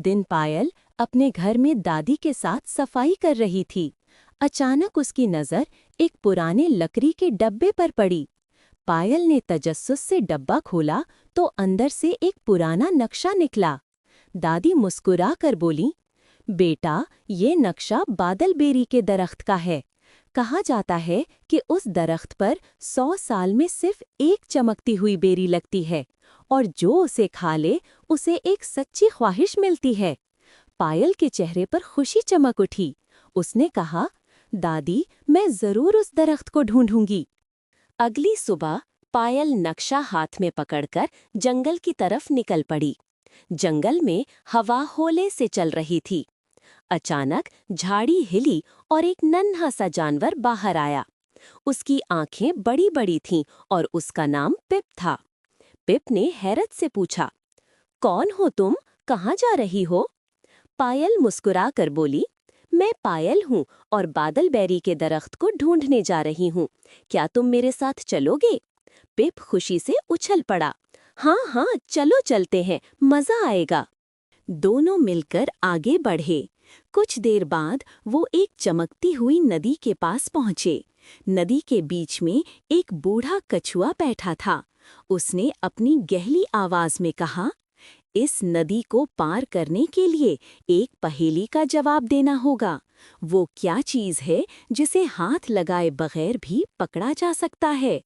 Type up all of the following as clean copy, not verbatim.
दिन पायल अपने घर में दादी के साथ सफाई कर रही थी। अचानक उसकी नज़र एक पुराने लकड़ी के डब्बे पर पड़ी। पायल ने तजस्सुस से डब्बा खोला तो अंदर से एक पुराना नक्शा निकला। दादी मुस्कुरा कर बोली, बेटा, ये नक्शा बादलबेरी के दरख्त का है। कहा जाता है कि उस दरख्त पर 100 साल में सिर्फ एक चमकती हुई बेरी लगती है और जो उसे खा ले उसे एक सच्ची ख्वाहिश मिलती है। पायल के चेहरे पर खुशी चमक उठी। उसने कहा, दादी, मैं जरूर उस दरख्त को ढूंढूंगी। अगली सुबह पायल नक्शा हाथ में पकड़कर जंगल की तरफ निकल पड़ी। जंगल में हवा होले से चल रही थी। अचानक झाड़ी हिली और एक नन्हा सा जानवर बाहर आया। उसकी आंखें बड़ी-बड़ी थीं और उसका नाम पिप था। पिप ने हैरत से पूछा, कौन हो तुम? कहाँ जा रही हो? पायल मुस्कुरा कर बोली, मैं पायल हूँ और बादलबेरी के दरख्त को ढूंढने जा रही हूँ। क्या तुम मेरे साथ चलोगे? पिप खुशी से उछल पड़ा। हाँ हाँ, चलो चलते हैं, मजा आएगा। दोनों मिलकर आगे बढ़े। कुछ देर बाद वो एक चमकती हुई नदी के पास पहुंचे। नदी के बीच में एक बूढ़ा कछुआ बैठा था। उसने अपनी गहरी आवाज में कहा, इस नदी को पार करने के लिए एक पहेली का जवाब देना होगा। वो क्या चीज है जिसे हाथ लगाए बगैर भी पकड़ा जा सकता है?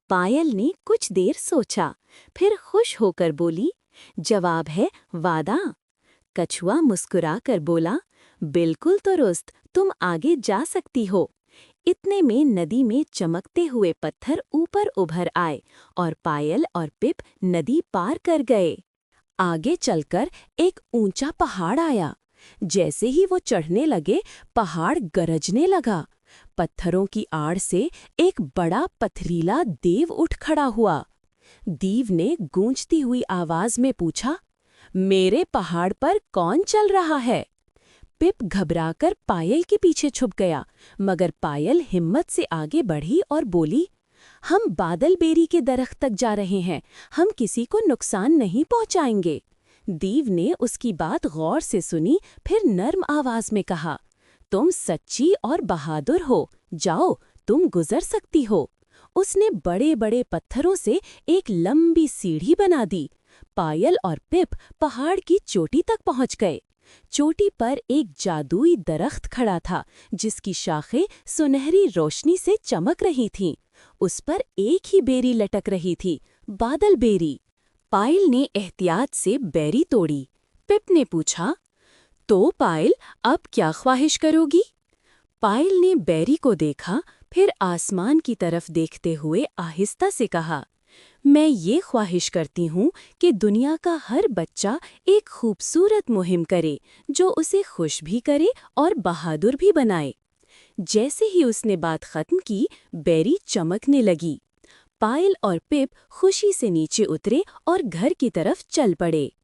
पायल ने कुछ देर सोचा, फिर खुश होकर बोली, जवाब है वादा। कछुआ मुस्कुरा कर बोला, बिल्कुल दुरुस्त, तुम आगे जा सकती हो। इतने में नदी में चमकते हुए पत्थर ऊपर उभर आए और पायल और पिप नदी पार कर गए। आगे चलकर एक ऊंचा पहाड़ आया। जैसे ही वो चढ़ने लगे, पहाड़ गरजने लगा। पत्थरों की आड़ से एक बड़ा पथरीला देव उठ खड़ा हुआ। दीव ने गूंजती हुई आवाज में पूछा, मेरे पहाड़ पर कौन चल रहा है? पिप घबराकर पायल के पीछे छुप गया, मगर पायल हिम्मत से आगे बढ़ी और बोली, हम बादलबेरी के दरख्त तक जा रहे हैं, हम किसी को नुकसान नहीं पहुंचाएंगे। दीव ने उसकी बात गौर से सुनी, फिर नर्म आवाज में कहा, तुम सच्ची और बहादुर हो, जाओ, तुम गुजर सकती हो। उसने बड़े-बड़े पत्थरों से एक लंबी सीढ़ी बना दी। पायल और पिप पहाड़ की चोटी तक पहुंच गए। चोटी पर एक जादुई दरख्त खड़ा था, जिसकी शाखें सुनहरी रोशनी से चमक रही थीं। उस पर एक ही बेरी लटक रही थी, बादलबेरी। पायल ने एहतियात से बेरी तोड़ी। पिप ने पूछा, तो पायल, अब क्या ख्वाहिश करोगी? पायल ने बेरी को देखा, फिर आसमान की तरफ देखते हुए आहिस्ता से कहा, मैं ये ख्वाहिश करती हूँ कि दुनिया का हर बच्चा एक खूबसूरत मुहिम करे, जो उसे खुश भी करे और बहादुर भी बनाए। जैसे ही उसने बात खत्म की, बेरी चमकने लगी। पायल और पिप खुशी से नीचे उतरे और घर की तरफ चल पड़े।